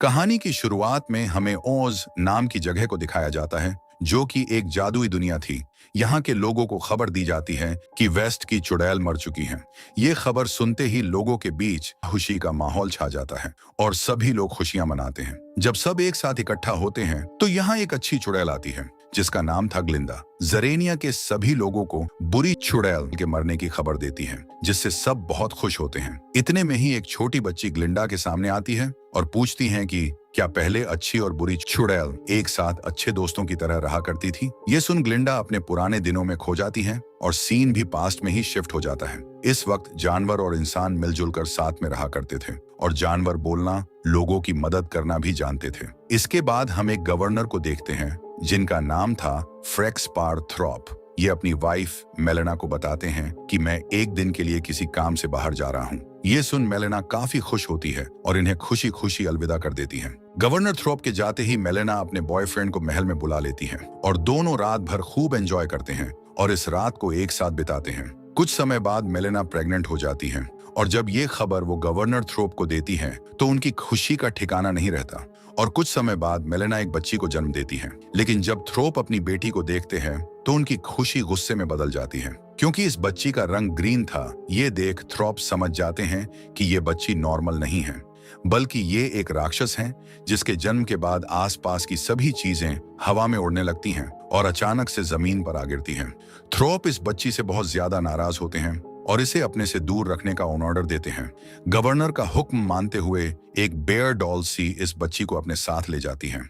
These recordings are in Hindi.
कहानी की शुरुआत में हमें ओज नाम की जगह को दिखाया जाता है, जो कि एक जादुई दुनिया थी। यहाँ के लोगों को खबर दी जाती है कि वेस्ट की चुड़ैल मर चुकी है। ये खबर सुनते ही लोगों के बीच खुशी का माहौल छा जाता है और सभी लोग खुशियां मनाते हैं। जब सब एक साथ इकट्ठा होते हैं तो यहाँ एक अच्छी चुड़ैल आती है जिसका नाम था ग्लिंडा। जरेनिया के सभी लोगों को बुरी चुड़ैल के मरने की खबर देती है, जिससे सब बहुत खुश होते हैं। इतने में ही एक छोटी बच्ची ग्लिंडा के सामने आती है और पूछती है कि क्या पहले अच्छी और बुरी चुड़ैल एक साथ अच्छे दोस्तों की तरह रहा करती थी। ये सुन ग्लिंडा अपने पुराने दिनों में खो जाती है और सीन भी पास्ट में ही शिफ्ट हो जाता है। इस वक्त जानवर और इंसान मिलजुल कर साथ में रहा करते थे और जानवर बोलना, लोगों की मदद करना भी जानते थे। इसके बाद हम एक गवर्नर को देखते हैं जिनका नाम था फ्रेक्स पार थ्रॉप। ये अपनी वाइफ मेलेना को बताते हैं कि मैं एक दिन के लिए किसी काम से बाहर जा रहा हूँ। ये सुन मेलेना काफी खुश होती है और इन्हें खुशी खुशी अलविदा कर देती है। गवर्नर थ्रॉप के जाते ही मेलेना अपने बॉयफ्रेंड को महल में बुला लेती है और दोनों रात भर खूब एंजॉय करते हैं और इस रात को एक साथ बिताते हैं। कुछ समय बाद मेलेना प्रेग्नेंट हो जाती है और जब ये खबर वो गवर्नर थ्रॉप को देती है तो उनकी खुशी का ठिकाना नहीं रहता और कुछ समय बाद मेलेना एक बच्ची को जन्म देती है। लेकिन जब थ्रॉप अपनी बेटी को देखते हैं तो उनकी खुशी गुस्से में बदल जाती है, क्योंकि इस बच्ची का रंग ग्रीन था। ये देख थ्रॉप समझ जाते हैं कि ये बच्ची नॉर्मल नहीं है, बल्कि ये एक राक्षस है जिसके जन्म के बाद आसपास की सभी चीजें हवा में उड़ने लगती हैं और अचानक से जमीन पर आ गिरती हैं। थ्रॉप इस बच्ची से बहुत ज्यादा नाराज होते हैं और इसे अपने से दूर रखने का ऑर्डर देते हैं। गवर्नर का हुक्म मानते हुए एक बेयर डॉल सी इस बच्ची को अपने साथ ले जाती है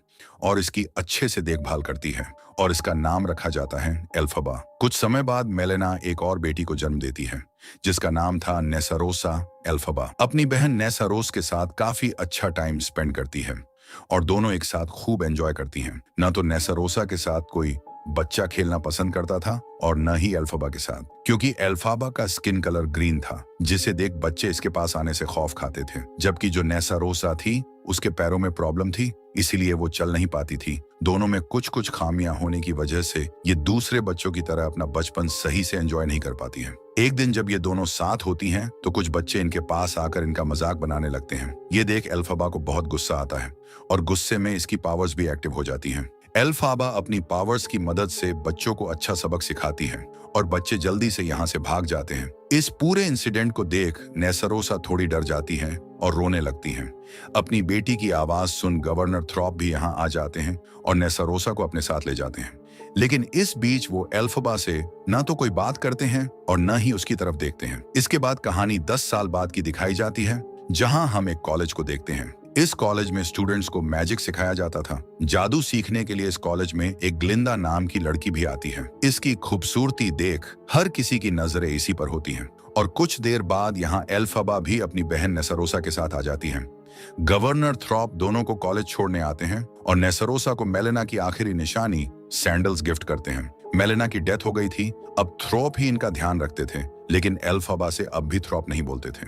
और इसकी अच्छे से देखभाल करती है और इसका नाम रखा जाता है एल्फबा। कुछ समय बाद मेलेना एक और बेटी को जन्म देती है जिसका नाम था नेसारोसा एल्फबा। अपनी बहन नेसारोस के साथ काफी अच्छा टाइम स्पेंड करती है और दोनों एक साथ खूब एंजॉय करती हैं। न तो नेसारोसा के साथ कोई बच्चा खेलना पसंद करता था और न ही एल्फबा के साथ, क्योंकि एल्फबा का स्किन कलर ग्रीन था जिसे देख बच्चे इसके पास आने से खौफ खाते थे। जबकि जो नेसारोसा थी उसके पैरों में प्रॉब्लम थी, इसीलिए वो चल नहीं पाती थी। दोनों में कुछ कुछ खामियां होने की वजह से ये दूसरे बच्चों की तरह अपना बचपन सही से एंजॉय नहीं कर पाती है। एक दिन जब ये दोनों साथ होती हैं तो कुछ बच्चे इनके पास आकर इनका मजाक बनाने लगते हैं। ये देख एल्फबा को बहुत गुस्सा आता है और गुस्से में इसकी पावर्स भी एक्टिव हो जाती हैं। एल्फबा अपनी पावर्स की मदद से बच्चों को अच्छा सबक सिखाती है और बच्चे जल्दी से यहाँ से भाग जाते हैं। इस पूरे इंसिडेंट को देख नेसारोसा थोड़ी डर जाती हैं और रोने लगती हैं। अपनी बेटी की आवाज सुन गवर्नर थ्रॉप भी यहाँ आ जाते हैं और नेसारोसा को अपने साथ ले जाते हैं। लेकिन इस बीच वो एल्फबा से ना तो कोई बात करते हैं और न ही उसकी तरफ देखते हैं। इसके बाद कहानी 10 साल बाद की दिखाई जाती है, जहाँ हम एक कॉलेज को देखते हैं। इस कॉलेज में स्टूडेंट्स को मैजिक सिखाया जाता था। जादू सीखने के लिए इस कॉलेज में एक ग्लिंडा नाम की लड़की भी आती है। इसकी खूबसूरती देख हर किसी की नजरें इसी पर होती हैं और कुछ देर बाद यहाँ एल्फबा भी अपनी बहन नेसारोसा के साथ आ जाती है। गवर्नर थ्रॉप दोनों को कॉलेज छोड़ने आते हैं और नेसारोसा को मेलेना की आखिरी निशानी सैंडल्स गिफ्ट करते हैं। मेलेना की डेथ हो गई थी, अब थ्रॉप ही इनका ध्यान रखते थे, लेकिन एल्फबा से अब भी थ्रॉप नहीं बोलते थे।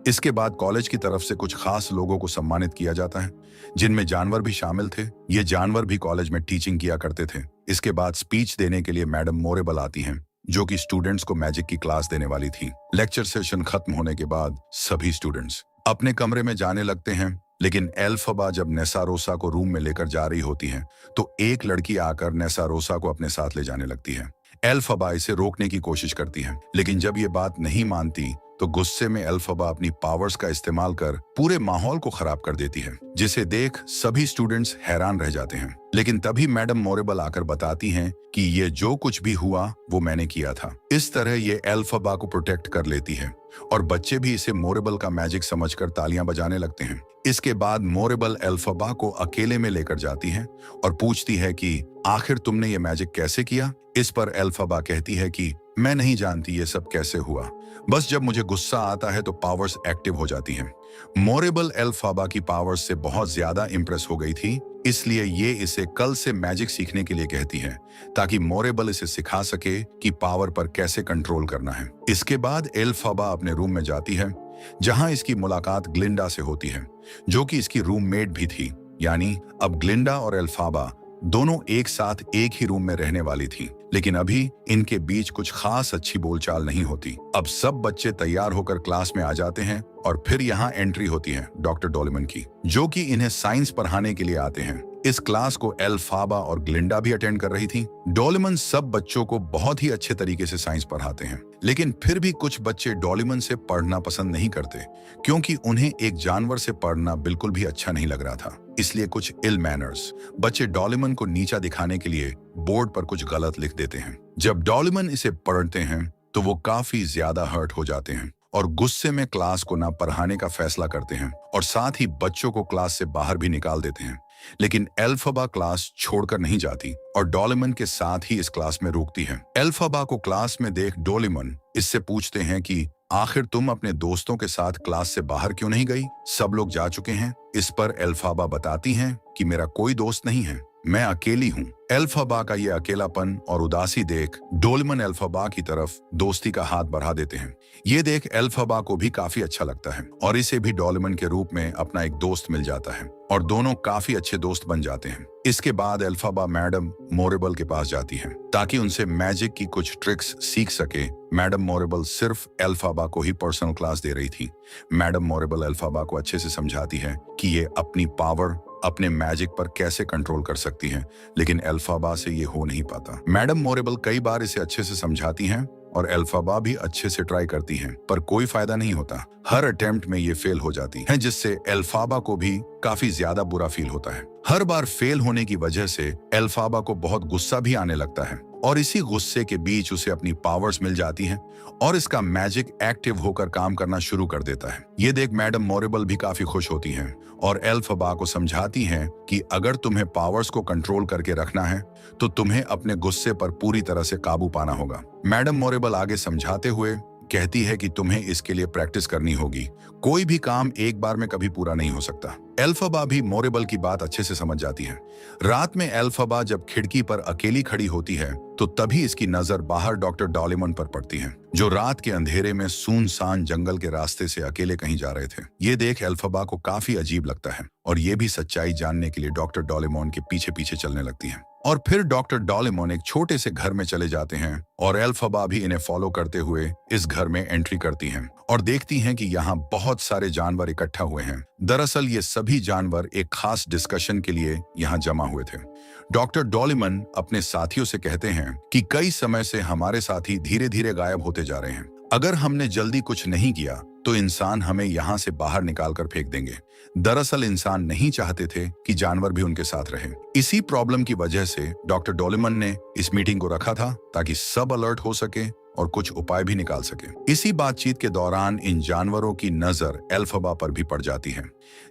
इसके बाद कॉलेज की तरफ से कुछ खास लोगों को सम्मानित किया जाता है, जिनमें जानवर भी शामिल थे। ये जानवर भी कॉलेज में टीचिंग किया करते थे। इसके बाद स्पीच देने के लिए मैडम मोरेबल आती हैं, जो कि स्टूडेंट्स को मैजिक की क्लास देने वाली थी। लेक्चर सेशन खत्म होने के बाद सभी स्टूडेंट्स अपने कमरे में जाने लगते हैं, लेकिन एल्फबा जब नेसारोसा को रूम में लेकर जा रही होती है तो एक लड़की आकर नेसारोसा को अपने साथ ले जाने लगती है। एल्फबा इसे रोकने की कोशिश करती है, लेकिन जब ये बात नहीं मानती तो गुस्से में एल्फबा अपनी पावर्स का इस्तेमाल कर पूरे माहौल को खराब कर देती है, जिसे देख सभी स्टूडेंट्स हैरान रह जाते हैं। लेकिन तभी मैडम मोरेबल आकर बताती हैं कि ये जो कुछ भी हुआ वो मैंने किया था। इस तरह ये एल्फबा को प्रोटेक्ट कर लेती है और बच्चे भी इसे मोरेबल का मैजिक समझकर तालियां बजाने लगते हैं। इसके बाद मोरेबल एल्फबा को अकेले में लेकर जाती है और पूछती है कि आखिर तुमने ये मैजिक कैसे किया। इस पर एल्फबा कहती है कि मैं नहीं जानती ये सब कैसे हुआ, बस जब मुझे गुस्सा आता है तो पावर्स एक्टिव हो जाती हैं। मोरेबल एल्फबा की पावर्स से बहुत ज्यादा इंप्रेस हो गई थी, इसलिए ये इसे कल से मैजिक सीखने के लिए कहती है ताकि मोरेबल इसे सिखा सके कि पावर पर कैसे कंट्रोल करना है। इसके बाद एल्फबा अपने रूम में जाती है, जहां इसकी मुलाकात ग्लिंडा से होती है, जो कि इसकी रूममेट भी थी। यानी अब ग्लिंडा और एल्फबा दोनों एक साथ एक ही रूम में रहने वाली थी। लेकिन अभी इनके बीच कुछ खास अच्छी बोलचाल नहीं होती। अब सब बच्चे तैयार होकर क्लास में आ जाते हैं और फिर यहाँ एंट्री होती है डॉक्टर डोलेमन की, जो कि इन्हें साइंस पढ़ाने के लिए आते हैं। इस क्लास को एल्फाबा और ग्लिंडा भी अटेंड कर रही थी। डोलेमन सब बच्चों को बहुत ही अच्छे तरीके से साइंस पढ़ाते हैं, लेकिन फिर भी कुछ बच्चे डोलेमन से पढ़ना पसंद नहीं करते, क्योंकि उन्हें एक जानवर से पढ़ना बिल्कुल भी अच्छा नहीं लग रहा था। इसलिए कुछ इल मैनर्स बच्चे डोलेमन को नीचा दिखाने के लिए बोर्ड पर कुछ गलत लिख देते हैं। जब डोलेमन इसे पढ़ते हैं तो वो काफी ज्यादा हर्ट हो जाते हैं और गुस्से में क्लास को ना पढ़ाने का फैसला करते हैं और साथ ही बच्चों को क्लास से बाहर भी निकाल देते हैं। लेकिन एल्फाबा क्लास छोड़कर नहीं जाती और डोलेमन के साथ ही इस क्लास में रुकती है। एल्फाबा को क्लास में देख डोलेमन इससे पूछते हैं कि आखिर तुम अपने दोस्तों के साथ क्लास से बाहर क्यों नहीं गई? सब लोग जा चुके हैं। इस पर एल्फाबा बताती हैं कि मेरा कोई दोस्त नहीं है, मैं अकेली हूँ। एल्फाबा का ये अकेलापन और उदासी देख डोलेमन एल्फाबा की तरफ दोस्ती का हाथ बढ़ा देते हैं। ये देख एल्फाबा को भी काफी अच्छा लगता है और इसे भी डोलेमन के रूप में अपना एक दोस्त मिल जाता है और दोनों काफी अच्छे दोस्त बन जाते हैं। इसके बाद एल्फाबा मैडम मोरेबल के पास जाती है ताकि उनसे मैजिक की कुछ ट्रिक्स सीख सके। मैडम मोरेबल सिर्फ एल्फाबा को ही पर्सनल क्लास दे रही थी। मैडम मोरेबल एल्फाबा को अच्छे से समझाती है कि ये अपनी पावर अपने मैजिक पर कैसे कंट्रोल कर सकती है, लेकिन एल्फाबा से ये हो नहीं पाता। मैडम मोरेबल कई बार इसे अच्छे से समझाती हैं और एल्फाबा भी अच्छे से ट्राई करती हैं, पर कोई फायदा नहीं होता। हर अटेम्प्ट में ये फेल हो जाती है, जिससे एल्फाबा को भी काफी ज्यादा बुरा फील होता है। हर बार फेल होने की वजह से एल्फाबा को बहुत गुस्सा भी आने लगता है और इसी गुस्से के बीच उसे अपनी पावर्स मिल जाती हैं और इसका मैजिक एक्टिव होकर काम करना शुरू कर देता है। ये देख मैडम मोरेबल भी काफी खुश होती हैं और एल्फाबा को समझाती हैं कि अगर तुम्हें पावर्स को कंट्रोल करके रखना है तो तुम्हें अपने गुस्से पर पूरी तरह से काबू पाना होगा। मैडम मोरेबल आगे समझाते हुए कहती है कि तुम्हें इसके लिए प्रैक्टिस करनी होगी। कोई भी काम एक बार में कभी पूरा नहीं हो सकता। एल्फाबा भी मोरेबल की बात अच्छे से समझ जाती है। रात में एल्फाबा जब खिड़की पर अकेली खड़ी होती है तो तभी इसकी नजर बाहर डॉक्टर डोलेमन पर पड़ती है, जो रात के अंधेरे में सुनसान जंगल के रास्ते से अकेले कहीं जा रहे थे। ये देख एल्फाबा को काफी अजीब लगता है और ये भी सच्चाई जानने के लिए डॉक्टर डोलेमन के पीछे पीछे चलने लगती है। और फिर डॉक्टर डोलेमन एक छोटे से घर में चले जाते हैं और एल्फाबा भी इन्हें फॉलो करते हुए इस घर में एंट्री करती हैं और देखती हैं कि यहाँ बहुत सारे जानवर इकट्ठा हुए हैं। दरअसल ये सभी जानवर एक खास डिस्कशन के लिए यहाँ जमा हुए थे। डॉक्टर डोलेमन अपने साथियों से कहते हैं कि कई समय से हमारे साथी धीरे धीरे गायब होते जा रहे हैं। अगर हमने जल्दी कुछ नहीं किया तो इंसान हमें यहाँ से बाहर निकाल कर फेंक देंगे। दरअसल इंसान नहीं चाहते थे कि जानवर भी उनके साथ रहे। इसी प्रॉब्लम की वजह से डॉक्टर डोलेमन ने इस मीटिंग को रखा था ताकि सब अलर्ट हो सके और कुछ उपाय भी निकाल सके। इसी बातचीत के दौरान इन जानवरों की नजर एल्फाबा पर भी पड़ जाती है,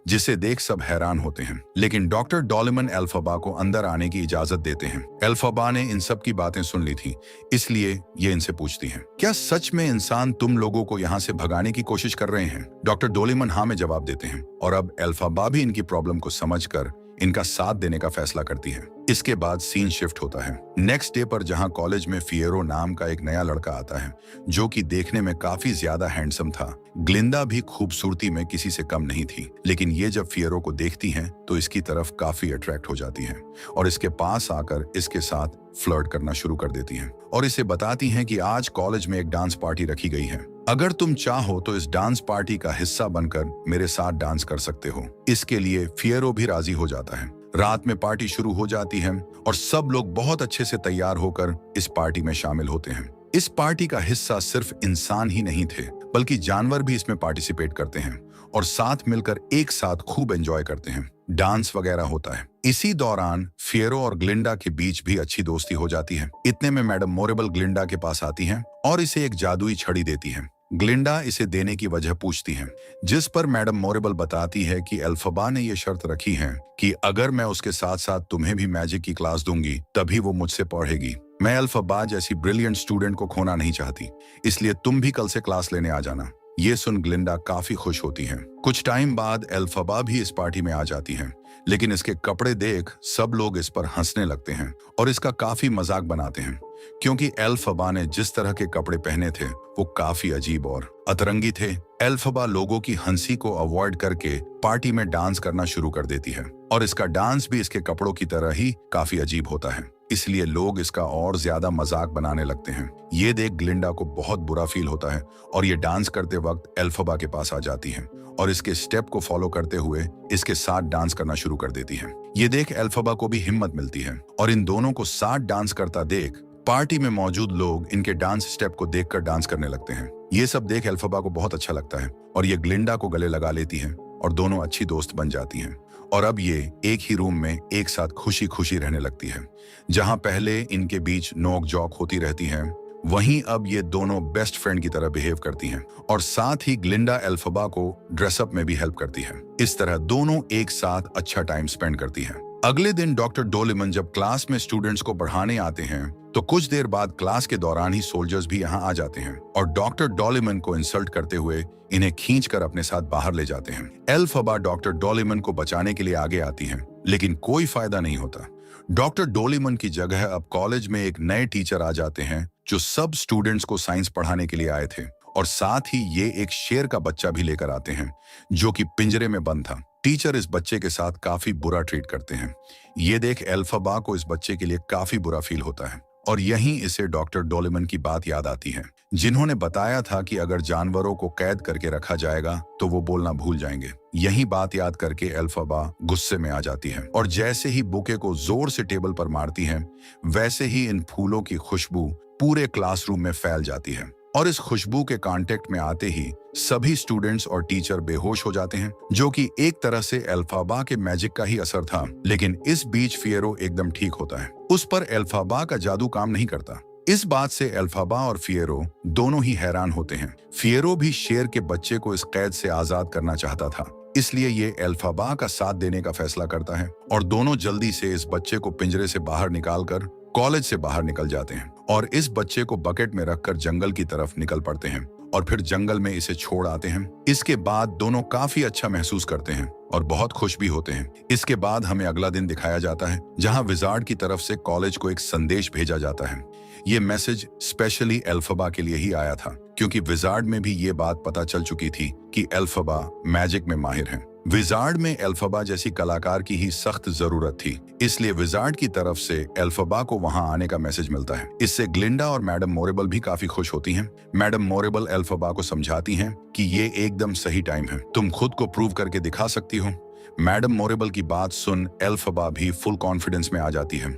जिसे देख सब हैरान होते हैं। लेकिन डॉक्टर डोलेमन एल्फाबा को अंदर आने की इजाजत देते हैं। एल्फाबा ने इन सब की बातें सुन ली थी, इसलिए ये इनसे पूछती हैं, क्या सच में इंसान तुम लोगों को यहाँ से भगाने की कोशिश कर रहे हैं? डॉक्टर डोलेमन हाँ में जवाब देते हैं और अब एल्फाबा भी इनकी प्रॉब्लम को समझकर इनका साथ देने का फैसला करती है। इसके बाद सीन शिफ्ट होता है नेक्स्ट डे पर, जहां कॉलेज में फियरो नाम का एक नया लड़का आता है जो कि देखने में काफी ज्यादा हैंडसम था। ग्लिंडा भी खूबसूरती में किसी से कम नहीं थी, लेकिन ये जब फियरो को देखती हैं तो इसकी तरफ काफी अट्रैक्ट हो जाती हैं और इसके पास आकर इसके साथ फ्लर्ट करना शुरू कर देती हैं और इसे बताती हैं कि आज कॉलेज में एक डांस पार्टी रखी गई है, अगर तुम चाहो तो इस डांस पार्टी का हिस्सा बनकर मेरे साथ डांस कर सकते हो। इसके लिए फियरो भी राजी हो जाता है। रात में पार्टी शुरू हो जाती है और सब लोग बहुत अच्छे से तैयार होकर इस पार्टी में शामिल होते हैं। इस पार्टी का हिस्सा सिर्फ इंसान ही नहीं थे, बल्कि जानवर भी इसमें पार्टिसिपेट करते हैं और साथ मिलकर एक साथ खूब एंजॉय करते हैं। डांस वगैरह होता है। इसी दौरान फियरो और ग्लिंडा के बीच भी अच्छी दोस्ती हो जाती है। इतने में मैडम मोरेबल ग्लिंडा के पास आती हैं और इसे एक जादुई छड़ी देती हैं। ग्लिंडा इसे देने की वजह पूछती है, जिस पर मैडम मोरेबल बताती है कि एल्फाबा ने यह शर्त रखी है कि अगर मैं उसके साथ साथ तुम्हें भी मैजिक की क्लास दूंगी तभी वो मुझसे पढ़ेगी। मैं एल्फाबा जैसी ब्रिलियंट स्टूडेंट को खोना नहीं चाहती, इसलिए तुम भी कल से क्लास लेने आ जाना। ये सुन ग्लिंडा काफी खुश होती हैं। कुछ टाइम बाद एल्फाबा भी इस पार्टी में आ जाती है, लेकिन इसके कपड़े देख सब लोग इस पर हंसने लगते हैं और इसका काफी मजाक बनाते हैं, क्योंकि एल्फाबा ने जिस तरह के कपड़े पहने थे वो काफी अजीब और अतरंगी थे। एल्फाबा लोगों की हंसी को अवॉइड करके पार्टी में डांस करना शुरू कर देती है और इसका डांस भी इसके कपड़ों की तरह ही काफी अजीब होता है। इसलिए लोग इसका और ज्यादा मजाक बनाने लगते हैं। ये देख ग्लिंडा को बहुत बुरा फील होता है और ये डांस करते वक्त एल्फबा के पास आ जाती है और इसके स्टेप को फॉलो करते हुए इसके साथ डांस करना शुरू कर देती है। ये देख एल्फबा को भी हिम्मत मिलती है और इन दोनों को साथ डांस करता देख पार्टी में मौजूद लोग इनके डांस स्टेप को देखकर डांस करने लगते हैं। ये सब देख एल्फबा को बहुत अच्छा लगता है और ये ग्लिंडा को गले लगा लेती है और दोनों अच्छी दोस्त बन जाती हैं। और अब ये एक ही रूम में एक साथ खुशी खुशी रहने लगती है। जहां पहले इनके बीच नोक झोंक होती रहती है, वहीं अब ये दोनों बेस्ट फ्रेंड की तरह बिहेव करती हैं और साथ ही ग्लिंडा एल्फबा को ड्रेसअप में भी हेल्प करती है। इस तरह दोनों एक साथ अच्छा टाइम स्पेंड करती हैं। अगले दिन डॉक्टर डोलेमन जब क्लास में स्टूडेंट्स को पढ़ाने आते हैं तो कुछ देर बाद क्लास के दौरान ही सोल्जर्स भी यहाँ आ जाते हैं और डॉक्टर डोलेमन को इंसल्ट करते हुए इन्हें खींचकर अपने साथ बाहर ले जाते हैं। एल्फबा डॉक्टर डोलेमन को बचाने के लिए आगे आती हैं, लेकिन कोई फायदा नहीं होता। डॉक्टर डोलेमन की जगह अब कॉलेज में एक नए टीचर आ जाते हैं जो सब स्टूडेंट्स को साइंस पढ़ाने के लिए आए थे और साथ ही ये एक शेर का बच्चा भी लेकर आते हैं जो कि पिंजरे में बंद था। टीचर इस बच्चे के साथ काफी बुरा ट्रीट करते हैं। ये देख एल्फबा को इस बच्चे के लिए काफी बुरा फील होता है और यहीं इसे डॉक्टर डोलेमन की बात याद आती है जिन्होंने बताया था कि अगर जानवरों को कैद करके रखा जाएगा तो वो बोलना भूल जाएंगे। यही बात याद करके एल्फबा गुस्से में आ जाती है और जैसे ही बुके को जोर से टेबल पर मारती है, वैसे ही इन फूलों की खुशबू पूरे क्लासरूम में फैल जाती है और इस खुशबू के कांटेक्ट में आते ही सभी स्टूडेंट्स और टीचर बेहोश हो जाते हैं, जो कि एक तरह से एल्फबा के मैजिक का ही असर था। लेकिन इस बीच फिएरो एकदम ठीक होता है। उस पर एल्फबा का जादू काम नहीं करता। इस बात से एल्फबा और फिएरो दोनों ही हैरान होते हैं। फिएरो भी शेर के बच्चे को इस कैद से आजाद करना चाहता था, इसलिए ये एल्फबा का साथ देने का फैसला करता है और दोनों जल्दी से इस बच्चे को पिंजरे से बाहर निकालकर कॉलेज से बाहर निकल जाते हैं और इस बच्चे को बकेट में रखकर जंगल की तरफ निकल पड़ते हैं और फिर जंगल में इसे छोड़ आते हैं। इसके बाद दोनों काफी अच्छा महसूस करते हैं और बहुत खुश भी होते हैं। इसके बाद हमें अगला दिन दिखाया जाता है जहां विजार्ड की तरफ से कॉलेज को एक संदेश भेजा जाता है। ये मैसेज स्पेशली एल्फबा के लिए ही आया था क्योंकि विजार्ड में भी ये बात पता चल चुकी थी कि एल्फबा मैजिक में माहिर है। विजार्ड में एल्फबा जैसी कलाकार की ही सख्त जरूरत थी, इसलिए विजार्ड की तरफ से एल्फबा को वहां आने का मैसेज मिलता है। इससे ग्लिंडा और मैडम मोरेबल भी काफी खुश होती हैं। मैडम मोरेबल एल्फबा को समझाती हैं कि ये एकदम सही टाइम है, तुम खुद को प्रूव करके दिखा सकती हो। मैडम मोरेबल की बात सुन एल्फबा भी फुल कॉन्फिडेंस में आ जाती है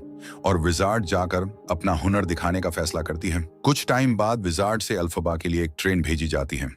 और विजार्ड जाकर अपना हुनर दिखाने का फैसला करती है। कुछ टाइम बाद विजार्ड से एल्फबा के लिए एक ट्रेन भेजी जाती है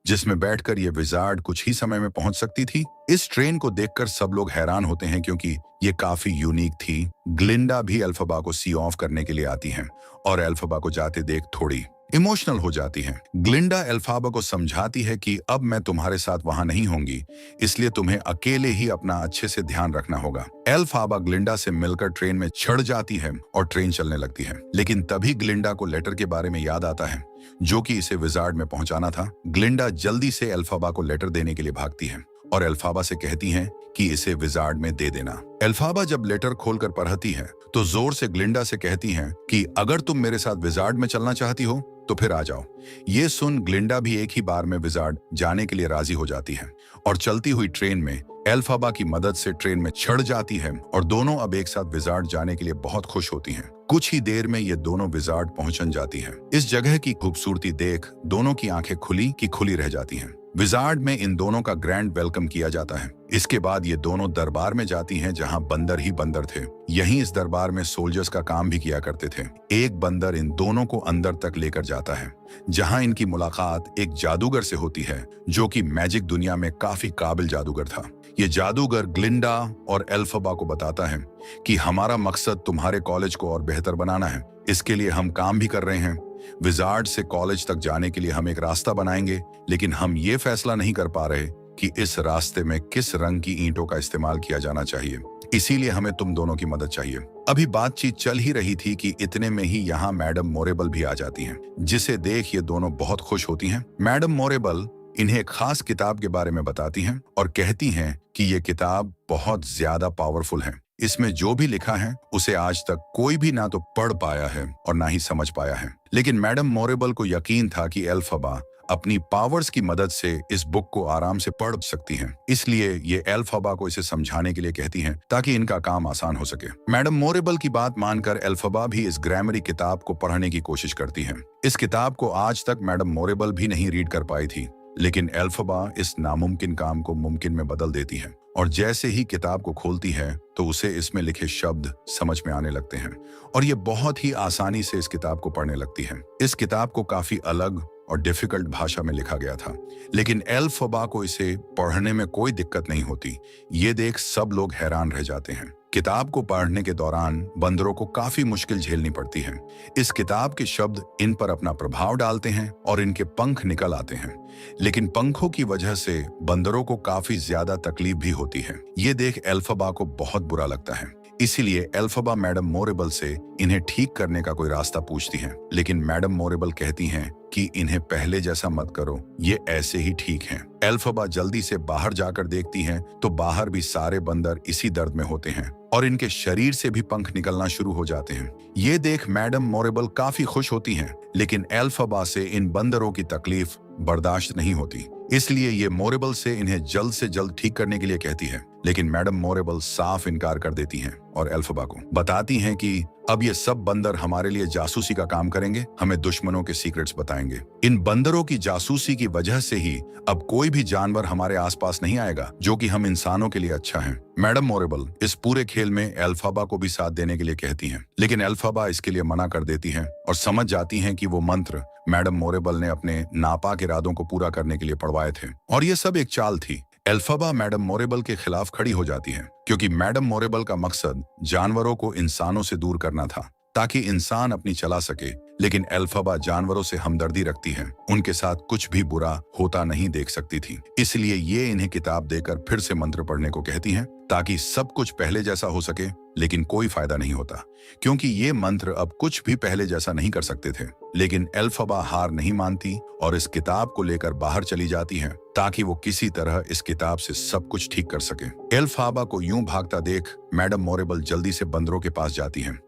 जिसमें बैठकर ये विजार्ड कुछ ही समय में पहुंच सकती थी। इस ट्रेन को देखकर सब लोग हैरान होते हैं क्योंकि ये काफी यूनिक थी। ग्लिंडा भी एल्फबा को सी ऑफ करने के लिए आती है और एल्फबा को जाते देख थोड़ी इमोशनल हो जाती है। ग्लिंडा एल्फबा को समझाती है कि अब मैं तुम्हारे साथ वहां नहीं होंगी, इसलिए तुम्हें अकेले ही अपना अच्छे से ध्यान रखना होगा। एल्फबा ग्लिंडा से मिलकर ट्रेन में चढ़ जाती है और ट्रेन चलने लगती है। लेकिन तभी ग्लिंडा को लेटर के बारे में याद आता है जो कि इसे विजार्ड में पहुंचाना था। ग्लिंडा जल्दी से एल्फबा को लेटर देने के लिए भागती है और एल्फबा से कहती हैं कि इसे विजार्ड में दे देना। एल्फबा जब लेटर खोलकर पढ़ती है तो जोर से ग्लिंडा से कहती हैं कि अगर तुम मेरे साथ विजार्ड में चलना चाहती हो तो फिर आ जाओ। ये सुन ग्लिंडा भी एक ही बार में विजार्ड जाने के लिए राजी हो जाती है और चलती हुई ट्रेन में एल्फबा की मदद से ट्रेन में चढ़ जाती है और दोनों अब एक साथ विजार्ड जाने के लिए बहुत खुश होती हैं। कुछ ही देर में ये दोनों विजार्ड पहुंच जाती हैं। इस जगह की खूबसूरती देख दोनों की आंखें खुली की खुली रह जाती हैं। विजार्ड में इन दोनों का ग्रैंड वेलकम किया जाता है। इसके बाद ये दोनों दरबार में जाती हैं जहां बंदर ही बंदर थे। यहीं इस दरबार में सोल्जर्स का काम भी किया करते थे। एक बंदर इन दोनों को अंदर तक लेकर जाता है जहां इनकी मुलाकात एक जादूगर से होती है जो कि मैजिक दुनिया में काफी काबिल जादूगर था। ये जादूगर ग्लिंडा और एल्फबा को बताता है कि हमारा मकसद तुम्हारे कॉलेज को और बेहतर बनाना है। इसके लिए हम काम भी कर रहे हैं। विजार्ड से कॉलेज तक जाने के लिए हम एक रास्ता बनाएंगे, लेकिन हम ये फैसला नहीं कर पा रहे कि इस रास्ते में किस रंग की ईंटों का इस्तेमाल किया जाना चाहिए। इसीलिए हमें तुम दोनों की मदद चाहिए। अभी बातचीत चल ही रही थी कि इतने में ही यहाँ मैडम मोरेबल भी आ जाती हैं, जिसे देख ये दोनों बहुत खुश होती हैं। मैडम मोरेबल इन्हें एक खास किताब के बारे में बताती हैं और कहती हैं कि ये किताब बहुत ज्यादा पावरफुल है। इसमें जो भी लिखा है उसे आज तक कोई भी ना तो पढ़ पाया है और ना ही समझ पाया है। लेकिन मैडम मोरेबल को यकीन था कि एल्फबा अपनी पावर्स की मदद से इस बुक को आराम से पढ़ सकती हैं। इसलिए ये एल्फाबा को इसे समझाने के लिए कहती हैं ताकि इनका काम आसान हो सके। मैडम मोरेबल की बात मानकर एल्फाबा भी इस ग्रामरी किताब को पढ़ने की कोशिश करती है। इस किताब को आज तक मैडम मोरेबल भी नहीं रीड कर पाई थी, लेकिन एल्फाबा इस नामुमकिन काम को मुमकिन में बदल देती है और जैसे ही किताब को खोलती है तो उसे इसमें लिखे शब्द समझ में आने लगते हैं और ये बहुत ही आसानी से इस किताब को पढ़ने लगती है। इस किताब को काफी अलग और डिफिकल्ट भाषा में लिखा गया था, लेकिन एल्फाबा को इसे पढ़ने में कोई दिक्कत नहीं होती। ये देख सब लोग हैरान रह जाते हैं। किताब को पढ़ने के दौरान बंदरों को काफी मुश्किल झेलनी पड़ती है। इस किताब के शब्द इन पर अपना प्रभाव डालते हैं और इनके पंख निकल आते हैं, लेकिन पंखों की वजह से बंदरों को काफी ज्यादा तकलीफ भी होती है। ये देख एल्फाबा को बहुत बुरा लगता है। इसीलिए एल्फाबा मैडम मोरेबल से इन्हें ठीक करने का कोई रास्ता पूछती हैं, लेकिन मैडम मोरेबल कहती हैं कि इन्हें पहले जैसा मत करो, ये ऐसे ही ठीक हैं। एल्फाबा जल्दी से बाहर जाकर देखती हैं तो बाहर भी सारे बंदर इसी दर्द में होते हैं और इनके शरीर से भी पंख निकलना शुरू हो जाते हैं। ये देख मैडम मोरेबल काफी खुश होती हैं, लेकिन एल्फाबा से इन बंदरों की तकलीफ बर्दाश्त नहीं होती। इसलिए ये मोरेबल से इन्हें जल्द से जल्द ठीक करने के लिए कहती है, लेकिन मैडम मोरेबल साफ इनकार कर देती हैं और एल्फाबा को बताती हैं कि अब ये सब बंदर हमारे लिए जासूसी का काम करेंगे, हमें दुश्मनों के सीक्रेट्स बताएंगे। इन बंदरों की जासूसी की वजह से ही अब कोई भी जानवर हमारे आसपास नहीं आएगा जो कि हम इंसानों के लिए अच्छा है। मैडम मोरेबल इस पूरे खेल में एल्फाबा को भी साथ देने के लिए कहती हैं, लेकिन एल्फाबा इसके लिए मना कर देती हैं और समझ जाती हैं कि वो मंत्र मैडम मोरेबल ने अपने नापाक इरादों को पूरा करने के लिए पढ़वाए थे और ये सब एक चाल थी। एल्फाबा मैडम मोरेबल के खिलाफ खड़ी हो जाती है क्योंकि मैडम मोरेबल का मकसद जानवरों को इंसानों से दूर करना था ताकि इंसान अपनी चला सके, लेकिन एल्फाबा जानवरों से हमदर्दी रखती है, उनके साथ कुछ भी बुरा होता नहीं देख सकती थी। इसलिए ये इन्हें किताब देकर फिर से मंत्र पढ़ने को कहती हैं ताकि सब कुछ पहले जैसा हो सके, लेकिन कोई फायदा नहीं होता क्योंकि ये मंत्र अब कुछ भी पहले जैसा नहीं कर सकते थे। लेकिन एल्फाबा हार नहीं मानती और इस किताब को लेकर बाहर चली जाती है ताकि वो किसी तरह इस किताब से सब कुछ ठीक कर सके। एल्फाबा को यूं भागता देख मैडम मोरेबल जल्दी से बंदरों के पास जाती हैं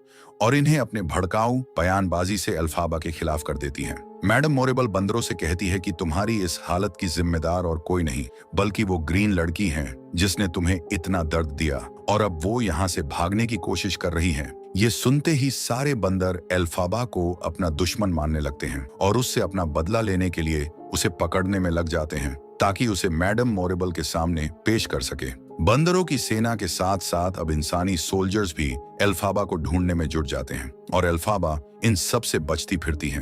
और इन्हें अपने भड़काऊ बयानबाजी से एल्फाबा के खिलाफ कर देती हैं। मैडम मोरेबल बंदरों से कहती है कि तुम्हारी इस हालत की जिम्मेदार और कोई नहीं बल्कि वो ग्रीन लड़की है जिसने तुम्हें इतना दर्द दिया और अब वो यहाँ से भागने की कोशिश कर रही है। ये सुनते ही सारे बंदर एल्फाबा को अपना दुश्मन मानने लगते हैं और उससे अपना बदला लेने के लिए उसे पकड़ने में लग जाते हैं ताकि उसे मैडम मोरेबल के सामने पेश कर सके। बंदरों की सेना के साथ साथ अब इंसानी सोल्जर्स भी एल्फाबा को ढूंढने में जुट जाते हैं और एल्फाबा इन सब से बचती फिरती है।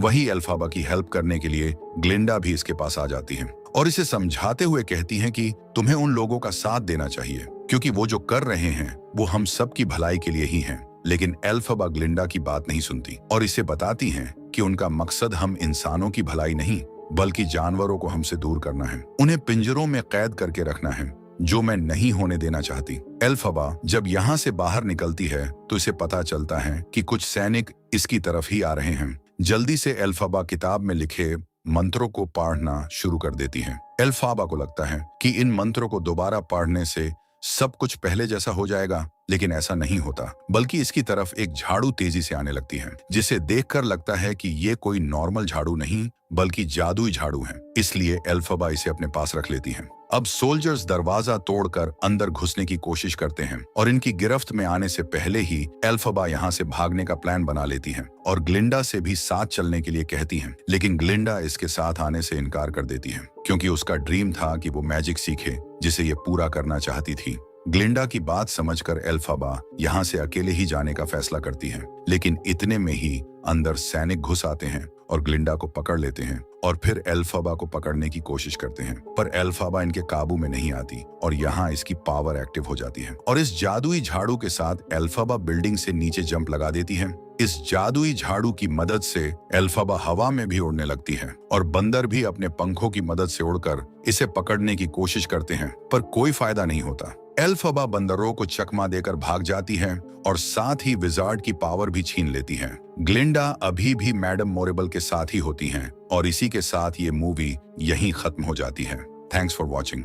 वही एल्फाबा की हेल्प करने के लिए ग्लिंडा भी इसके पास आ जाती है और इसे समझाते हुए कहती हैं कि तुम्हें उन लोगों का साथ देना चाहिए क्योंकि वो जो कर रहे हैं वो हम सब की भलाई के लिए ही है। लेकिन एल्फाबा ग्लिंडा की बात नहीं सुनती और इसे बताती हैं कि उनका मकसद हम इंसानों की भलाई नहीं बल्कि जानवरों को हमसे दूर करना है, उन्हें पिंजरों में कैद करके रखना है, जो मैं नहीं होने देना चाहती। एल्फाबा जब यहाँ से बाहर निकलती है तो इसे पता चलता है कि कुछ सैनिक इसकी तरफ ही आ रहे हैं। जल्दी से एल्फाबा किताब में लिखे मंत्रों को पढ़ना शुरू कर देती है। एल्फाबा को लगता है कि इन मंत्रों को दोबारा पढ़ने से सब कुछ पहले जैसा हो जाएगा, लेकिन ऐसा नहीं होता, बल्कि इसकी तरफ एक झाड़ू तेजी से आने लगती है जिसे देखकर लगता है कि ये कोई नॉर्मल झाड़ू नहीं बल्कि जादुई झाड़ू है। इसलिए एल्फाबा इसे अपने पास रख लेती है। अब सोल्जर्स दरवाजा तोड़कर अंदर घुसने की कोशिश करते हैं और इनकी गिरफ्त में आने से पहले ही एल्फाबा यहाँ से भागने का प्लान बना लेती है और ग्लिंडा से भी साथ चलने के लिए कहती है, लेकिन ग्लिंडा इसके साथ आने से इनकार कर देती है क्योंकि उसका ड्रीम था कि वो मैजिक सीखे जिसे ये पूरा करना चाहती थी। ग्लिंडा की बात समझकर एल्फाबा यहाँ से अकेले ही जाने का फैसला करती है, लेकिन इतने में ही अंदर सैनिक घुस आते हैं और ग्लिंडा को पकड़ लेते हैं और फिर एल्फाबा को पकड़ने की कोशिश करते हैं, पर एल्फाबा इनके काबू में नहीं आती और यहाँ इसकी पावर एक्टिव हो जाती है और इस जादुई झाड़ू के साथ एल्फाबा बिल्डिंग से नीचे जंप लगा देती है। इस जादुई झाड़ू की मदद से एल्फाबा हवा में भी उड़ने लगती है और बंदर भी अपने पंखों की मदद से उड़कर इसे पकड़ने की कोशिश करते हैं, पर कोई फायदा नहीं होता। एल्फाबा बंदरों को चकमा देकर भाग जाती है और साथ ही विजार्ड की पावर भी छीन लेती है। ग्लिंडा अभी भी मैडम मोरेबल के साथ ही होती हैं और इसी के साथ ये मूवी यहीं खत्म हो जाती है। Thanks for watching.